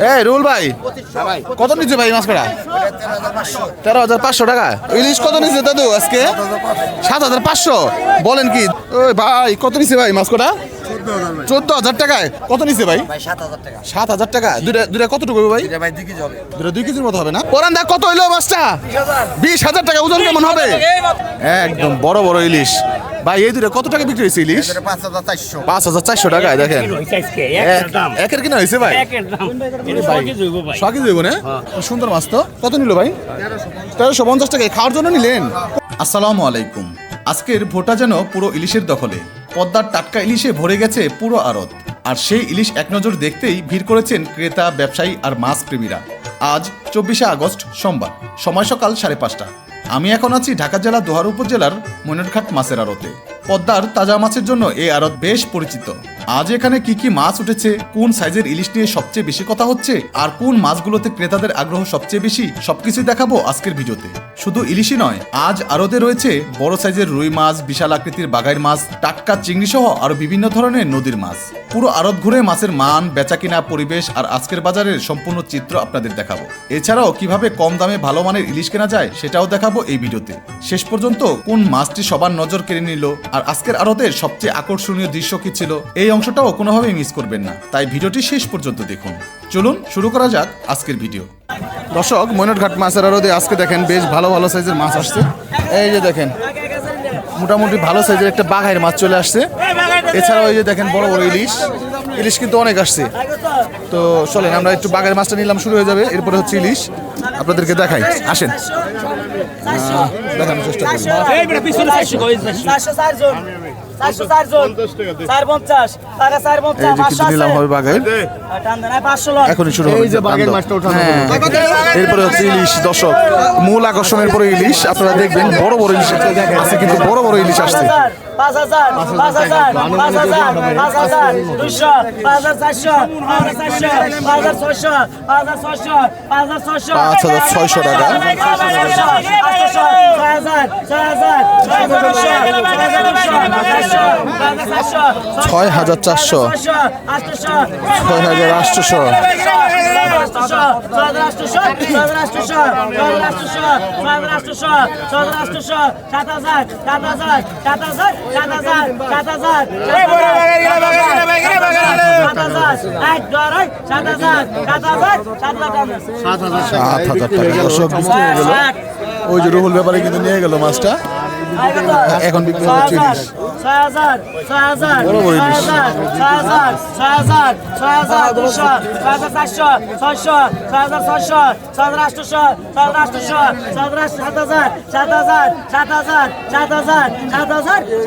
এই রুল ভাই কত নিচ্ছে ভাই মাছ কড়া? 13,500 টাকা। ইলিশ কত নিচ্ছে দাদু আজকে? 7,500। বলেন কি ওই ভাই, কত নিচ্ছে ভাই মাছ কড়া? 14,000 টাকায়। কত নিচ্ছে ভাই? 7,000 টাকা। দুইটা কতটুকু হবে ভাই? দুইটা 2 কেজির মতো হবে না? পরান দা কত হইলো মাছটা? 20,000 টাকা। ওজন কেমন হবে? একদম বড় বড় ইলিশ ভাই। এই দুটো কত টাকা বিক্রি হয়েছে ইলিশ? 5,400 টাকায়। দেখেন একের কিনা হয়েছে ভাই। 100 কেজি হইব না? সুন্দর মাছ তো। কত নিল ভাই? 1350 টাকায়। খাওয়ার জন্য নিলেন? আসসালামু আলাইকুম। আজকের ভোটা যেন পুরো ইলিশের দখলে। পদ্মার টাটকা ইলিশে ভরে গেছে পুরো আড়ত। আর সেই ইলিশ এক নজর দেখতেই ভিড় করেছেন ক্রেতা, ব্যবসায়ী আর মাছ প্রেমীরা। আজ 24শে আগস্ট সোমবার, সময় সকাল 5:30। আমি এখন আছি ঢাকা জেলা দোহার উপজেলার মনিরঘাট মাছের আড়তে। পদ্মার তাজা মাছের জন্য এই আড়ত বেশ পরিচিত। আজ এখানে কি কি মাছ উঠেছে, কোন সাইজের ইলিশ নিয়ে সবচেয়ে বেশি কথা হচ্ছে, আর কোন মাছগুলোতে ক্রেতাদের আগ্রহ সবচেয়ে বেশি, সবকিছু দেখাবো আজকের ভিডিওতে। শুধু ইলিশই নয়, আজ আড়তে রয়েছে বড় সাইজের রুই মাছ, বিশাল আকৃতির বাঘাইর মাছ, টাটকা চিংড়ি সহ আরো বিভিন্ন ধরনের নদীর মাছ। পুরো আড়ত ঘুরে মাছের মান, বেচাকিনা, পরিবেশ আর আজকের বাজারের সম্পূর্ণ চিত্র আপনাদের দেখাবো। এছাড়াও কিভাবে কম দামে ভালো মানের ইলিশ কেনা যায় সেটাও দেখাবো এই ভিডিওতে। শেষ পর্যন্ত কোন মাছটি সবার নজর কেড়ে নিল আর আজকের আড়তের সবচেয়ে আকর্ষণীয় দৃশ্য কি ছিল, এই অংশটাও কোনোভাবেই মিস করবেন না। তাই ভিডিওটি শেষ পর্যন্ত দেখুন। চলুন শুরু করা যাক আজকের ভিডিও। দর্শক, মনিরঘাট মাছের আড়তে আজকে দেখেন বেশ ভালো ভালো সাইজের মাছ আসছে। এই যে দেখেন মোটামুটি ভালো সাইজের একটা বাঘাইয়ের মাছ চলে আসছে। এছাড়াও এই যে দেখেন বড় বড় ইলিশ কিন্তু অনেক আসছে। তো চলেন আমরা একটু বাঘের মাছটা নিলাম, শুরু হয়ে যাবে। এরপরে হচ্ছে ইলিশ আপনাদেরকে দেখাই, আসেন দেখানোর চেষ্টা করি। নিলাম হবে বাঘের, এখনই শুরু হবে। এরপরে হচ্ছে ইলিশ। দর্শক, মূল আকর্ষণের পরে ইলিশ আপনারা দেখবেন বড় বড় ইলিশ আছে, কিন্তু বড় বড় ইলিশ আসছে। 5,000, 5,000, 5,000, 5,000, 200, 5,400, 5,400, 5,600, 5,600, 5,600, 5,600 টাকা। 6,400, 6,800, 7,000 টাকা। দর্শক বিক্রি হয়ে গেল। ওই যে রুহুল ব্যাপারে কিন্তু নিয়ে গেল মাছটা, এখন বিক্রি হচ্ছে ইলিশ। 6,000, 6,000, 6,000, 6,000, 6,000, 6,000, 200, 6,400, 600, 6,600, 6,800, 6,800, 7,000, 7,000, 7,000, 7,000,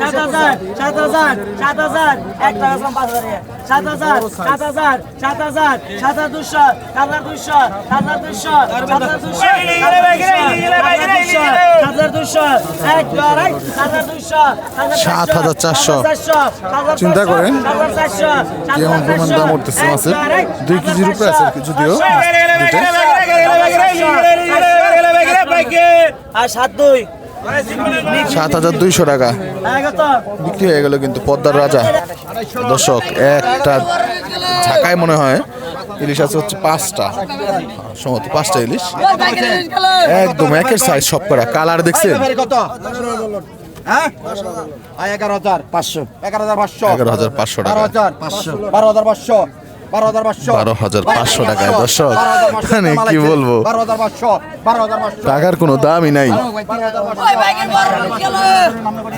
7,000, 7,000, 7,000, 7,000, 1 টাকা 5,000, 7,000, 7,000, 7,000, 7,200, 7,200, 7,200, 7,200, 7,400। চিন্তা করেন কেমন পরিমাণ দাম উঠতেছে মাছের। 2 কেজির উপরে আছে যদিও। 7,200 টাকা বিক্রি হয়ে গেল কিন্তু পদ্মার রাজা। দর্শক, একটা ঢাকায় মনে হয় ইলিশ আছে হচ্ছে 5টা, সম্ভবত 5টা ইলিশ, একদম একের সাইজ সব করা। কালার দেখছেন? 11,500 11,500 টাকা। 12,500 12,500 টাকায়। দর্শক, মানে কি বলবো, টাকার কোনো দামই নাই।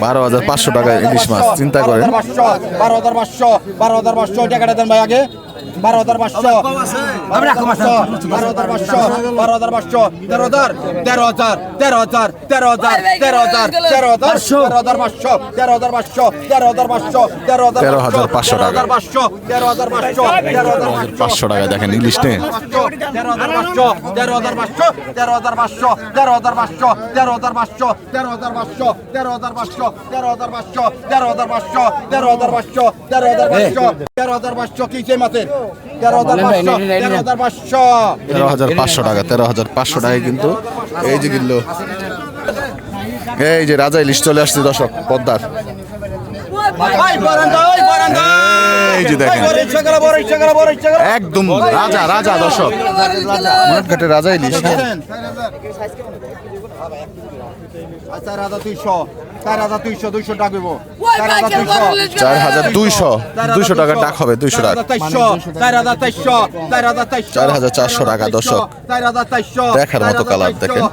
12,500 টাকায় ইলিশ মাছ, চিন্তা করেন। 12,500 টাকাটা দেন ভাই আগে। 12,500, 12,500, 12,500, 13,000, 13,000, 13,000, 13,000, 13,000, 13,000, 13,500, 13,500, 13,500 টাকা। 500 টাকা দেখেন ইলিশ নে। 13,500, 13,500, 13,500, 13,500, 13,500, 13,500, 13,500, 13,500, 13,500, 13,500, 13,500, 13,500 কি যে মাছের 13,500 টাকা। 13,500 টাকায় কিন্তু এই যে কিনলো। এই যে রাজা ইলিশ চলে আসছে দর্শক পদ্মার। এই যে দেখেন একদম রাজা রাজা দর্শক ময়ূরঘাটের রাজা ইলিশ 4,200 টাকা দেবো 4,200 200 টাকা টাকা হবে 200 টাকা 4,400 টাকা দর্শক দেখার মতো কালার দেখেন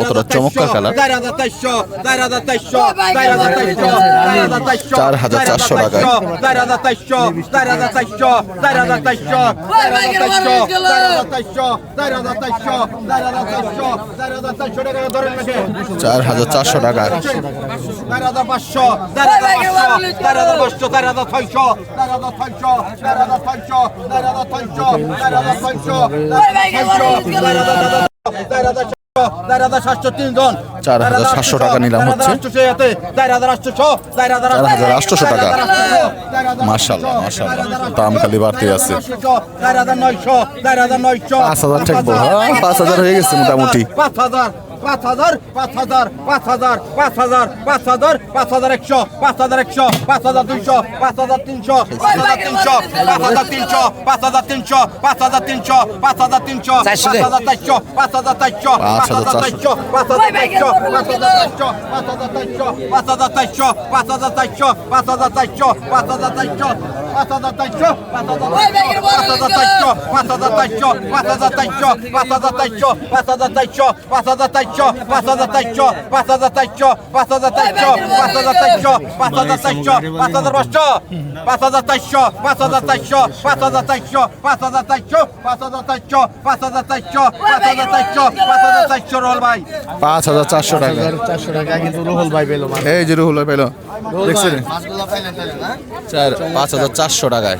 কতটা চমৎকার কালার 4,400 টাকায় 4,400 টাকা 4,700 টাকা নিলাম হচ্ছে 4,800 টাকা মাশাআল্লাহ মাশাআল্লাহ দাম খালি বাড়তে আছে 5,000 ঠেকবো 5,000 হয়ে গেছে মোটামুটি 5,000 5,000 5,000 5,000 5,000 5,000 5,100 5,100 5,200 5,300 5,300 5,300 5,300 5,300 5,300 5,400 টাকা এই যে রুহুল ভাই পেলো দেখছেন 5,400 টাকায়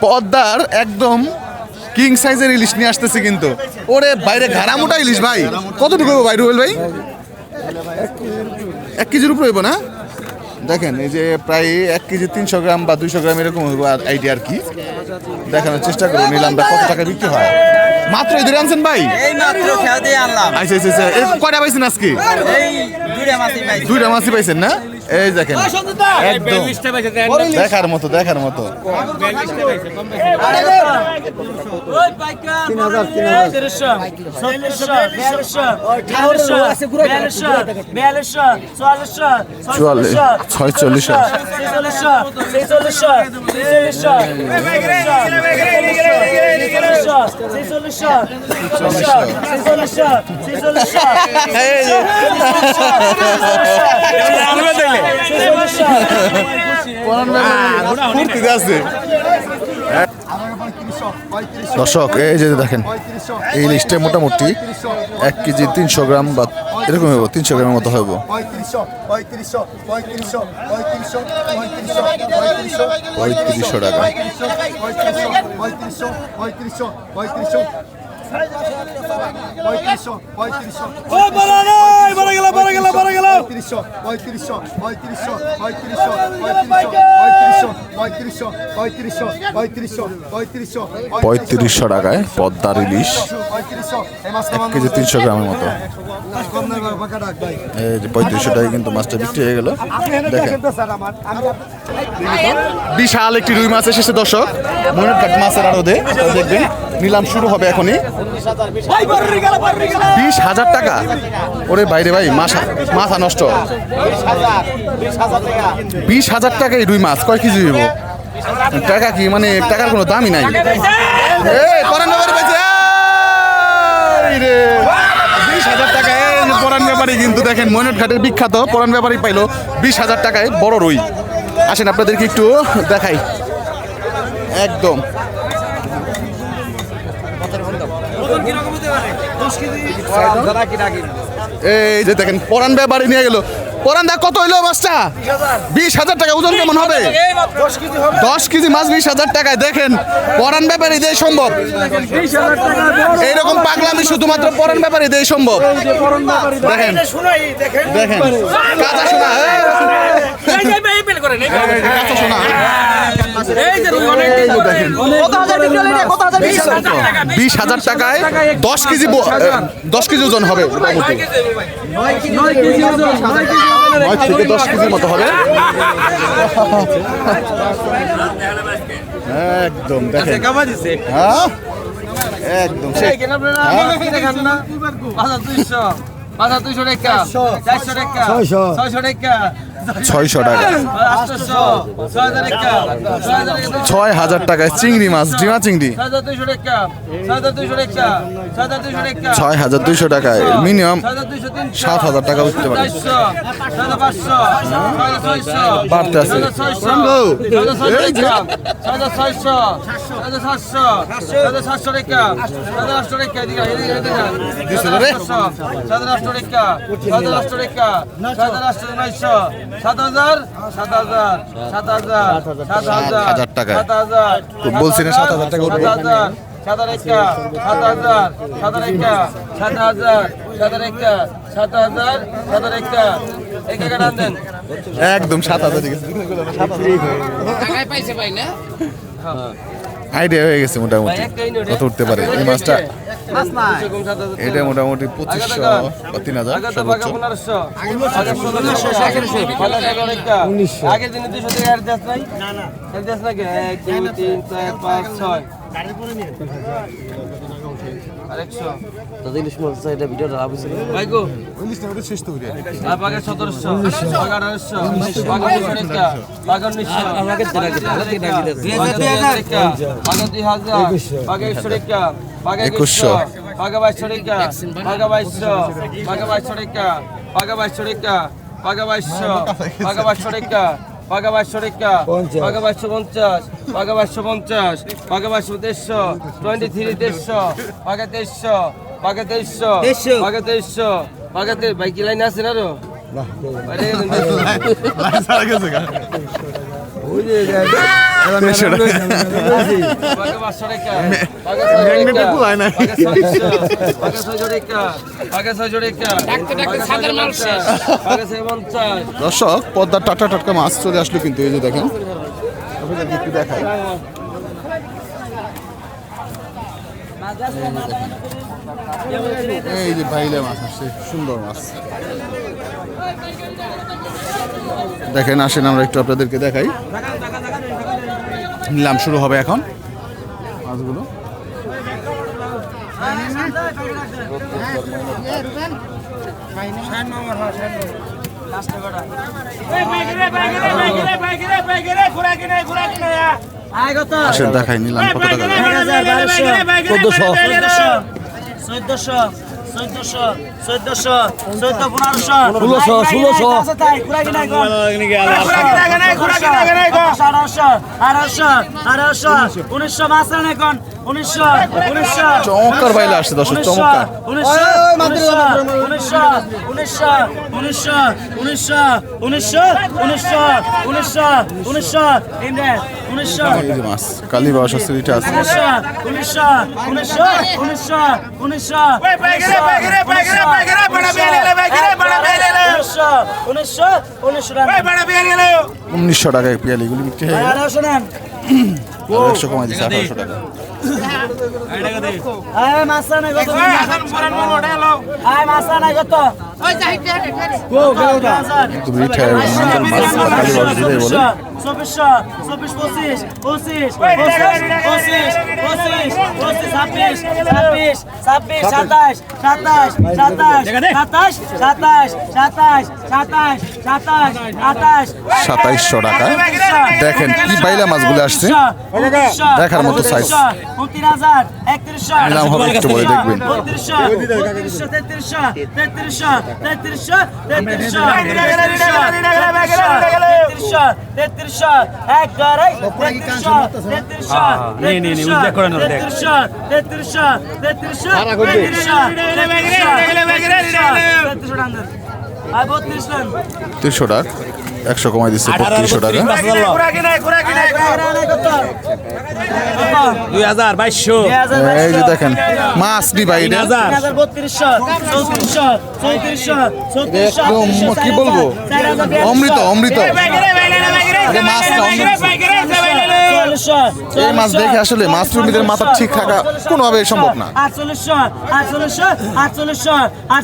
পদ্মার একদম কিং সাইজের ইলিশ নিয়ে আসতেছে কিন্তু ওরে বাইরে ঘাড়া মোটা ইলিশ ভাই কতটুকু হবে ভাই রুহুল ভাই 1 কেজির উপরে হইব না দেখেন এই যে প্রায় 1 কেজি 300 গ্রাম বা 200 গ্রাম এরকম হইব আর আইডিয়া আর কি দেখানোর চেষ্টা করবো নিলামটা কত টাকা বিক্রি হয় মাত্র এই ধরে আনছেন ভাই এই মাত্র খেয়া দিয়ে আনলাম আচ্ছা আচ্ছা আচ্ছা এই কয়টা পাইছেন আজকে এই দুইটা মাছই পাইছি দুইটা মাছই পাইছেন না এই দেখেন একদম দেখার মতো দেখার মতো দর্শক এই যে দেখেন এই লিস্টে মোটামুটি 1 কেজি 300 গ্রাম বা এরকম হইব 300 গ্রামের মতো হইব 3500 টাকা পঁয়ত্রিশশো টাকায় পদ্মার ইলিশ 1 কেজি 300 গ্রামের মতো এই যে 3500 টাকায় কিন্তু মাছটা বিক্রি হয়ে গেল দেখেন বিশাল একটি রুই মাছ এসেছে দর্শক ময়ূরঘাট মাছের আড়তে দেখবেন নিলাম শুরু হবে এখনই 20,000 টাকা ওরে বাইরে ভাই মাথা নষ্ট 20,000 টাকায় রুই মাছ কয় কেজি হইব টাকা কি মানে টাকার কোনো দামই নাই এই পরান ব্যাপারী পাইছে এই রে 20,000 টাকা এই পরান ব্যাপারী কিন্তু দেখেন ময়ূরঘাটের বিখ্যাত পরান ব্যাপারী পাইলো 20,000 টাকায় বড় রুই আসেন আপনাদেরকে একটু দেখাই একদম এই যে দেখেন পরান ব্যাপারী নিয়ে গেল পরান দা কত হইলো মাছটা 20,000 টাকা ওজন কেমন হবে 10 কেজি মাছ 20,000 টাকায়। দেখেন পরান ব্যাপারী দিয়ে সম্ভব, এইরকম পাগলামি শুধুমাত্র পরান ব্যাপারী দিয়ে সম্ভব। দেখেন দেখেন কাঁচা সোনা, কাঁচা সোনা। 20,000 টাকায় 10 কেজি 10 কেজি ওজন হবে মোটামুটি। 9 থেকে 10 কেজির মতো হবে একদম। দেখেন হ্যাঁ একদম সেই। বাজার 200 টাকা, 400 টাকা, 600 টাকা, 600 টাকা, 6,000 টাকায় চিংড়ি মাছ, ডিমা চিংড়ি 6,200 টাকায় মিনিমাম 7,000 টাকা উঠতে পারে। বাড়তে আছে বলছি না 7,000 টাকা উঠবে। একদম 7,000 আইডিয়া হয়ে গেছে মোটামুটি কত উঠতে পারে এই মাছটা। এটা মোটামুটি 2,500 বা 3,000 সর্বোচ্চ। আগের দিনে 200 টাকা আর দেশ নাই, দেশ নাকি 1 2 3 4 5 6 আরেকশো ইলিশ মাছ এটা ভিডিওটা লাভ হয়েছিল ভাই গো। বাঘে 1700, বাঘে 1800, বাঘে 200 টাকা, বাঘে 1900, বাঘে 2000, বাঘে 2000, বাঘে 100 টাকা, বাঘে 2100, বাঘে 2200 টাকা, বাঘে 2200, বাঘে 2200 টাকা, বাঘে 2200 টাকা, বাঘে 2200, বাঘে 2200 টাকা, বাঘা 2200 টাকা, বাঘা 2250, বাঘা 2250, বাঘা 2200, 23 150, বাঘা 2300, বাঘা 2300, বাঘা 2300, বাঘা বাইক লাইন আছে না রো দর্শক পদ্মার টাটকা টাটকা মাছ চলে আসলো কিন্তু এই যে দেখেন আপনাদেরকে একটু দেখাই। এই যে বাইলে মাছ আসছে, সুন্দর মাছ দেখেন। আসেন আমরা একটু আপনাদেরকে দেখাই। নিলাম শুরু হবে এখন মাছগুলো। আসেন দেখাই নিলাম কত টাকা। 1400, 1400, 1400, 1500, 1600, 1900 মাছ রান এখন 1900 চমৎকার বাইলে আসছে দর্শক, চমৎকার। 1900 মাছ কালীবাস আছে, এটা আছে 1900 টাকায় পিয়ালিগুলি বিক্রি হয়। 100 কমাই দিচ্ছে 1800 টাকা। একদম রিঠায় মাছ কালীবাস দিলে বলে 2400, 25, 25, 26, 27, 28, 2700 টাকায় দেখেন কি বাইলা মাছগুলো আসছে, দেখার মতো সাইজ। নিলাম হবে একটু পরে দেখবেন। 300 টাকা 100 কমাই দিচ্ছে 3200 টাকা। 2200 এই যে দেখেন মাছ নি ভাই এটা 3200 একদম কি বলবো অমৃত অমৃত এটা মাছ না অমৃত। এই মাছ দেখে আসলে মাছ প্রেমীদের মাথা ঠিক থাকা কোনোভাবে সম্ভব না। 800 800 800 800 800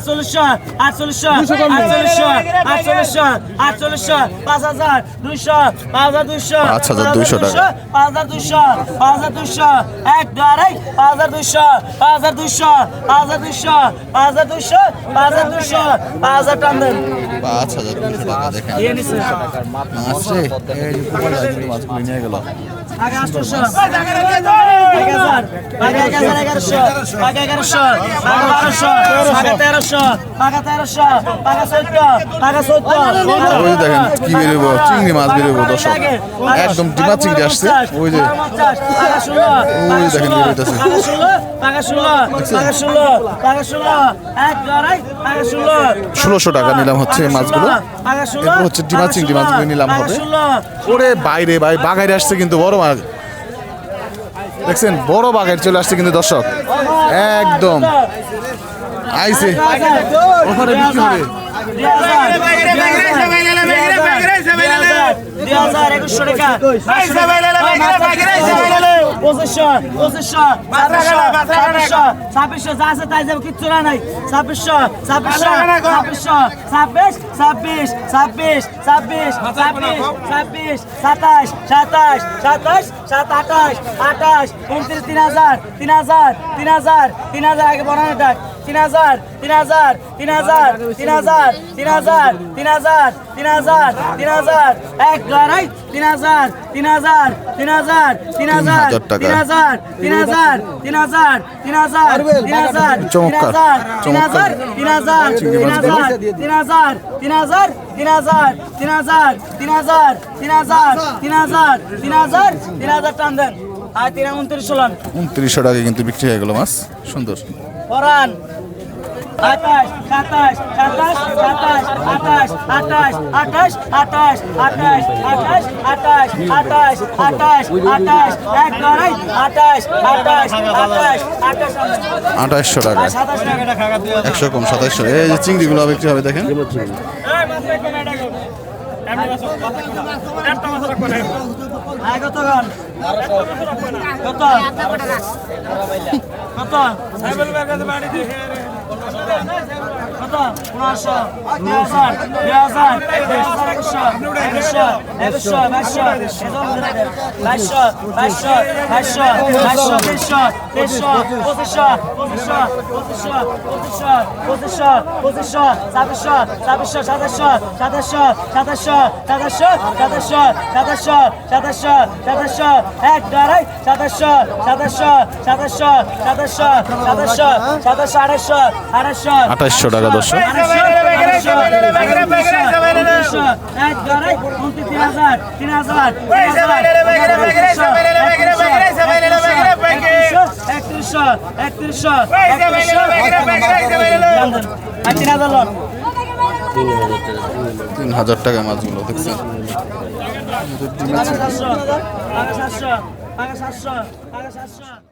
5000 200 5200 5200 টাকা। 5200 5200 এক দাঁড়াই 5200 5200 5200 5200 5200 5000 টান দেন 5200 টাকা দেখেন দিয়ে নিছে মাছ রে এই যে কোমল লাগবে মাছগুলো নিয়ে গেল। আগে 800 1000 আগে 1100 আগে 1100 আগে 1200 আগে 1300 আগে 1300 আগে 14 আগে 14 ওই দেখেন কি বেরোবো চিংড়ি মাছ বেরোবো দর্শক একদম ডিমা চিংড়ি আসছে ওই যে ওই দেখেন বেরোইতেছে 1600 টাকা নিলাম হচ্ছে এই মাছগুলো। এরপর হচ্ছে ডিমা চিংড়ি মাছগুলো নিলাম হবে। ওরে বাইরে ভাই বাঘাইরে আসছে কিন্তু বড় মাছ দেখছেন বড় বাঘাইর চলে আসছে কিন্তু দর্শক একদম আইছে ওখানে বিক্রি হবে 3000 টান দেন আর 2900 টাকা কিন্তু বিক্রি হয়ে গেল মাছ সুন্দর। পরান 28 27 27 27 28 28 28 28 28 28 28 28 এক লড়াই 28 28 28 2800 টাকা 100 কম 2700। এই যে চিংড়িগুলো বিক্রি হবে দেখেন কত কত কত কত 1500 2000 2000 এক দাঁড়াই 2700 2800 টাকা দর্শক। তিন হাজার টাকা মাছগুলো দেখছেন 700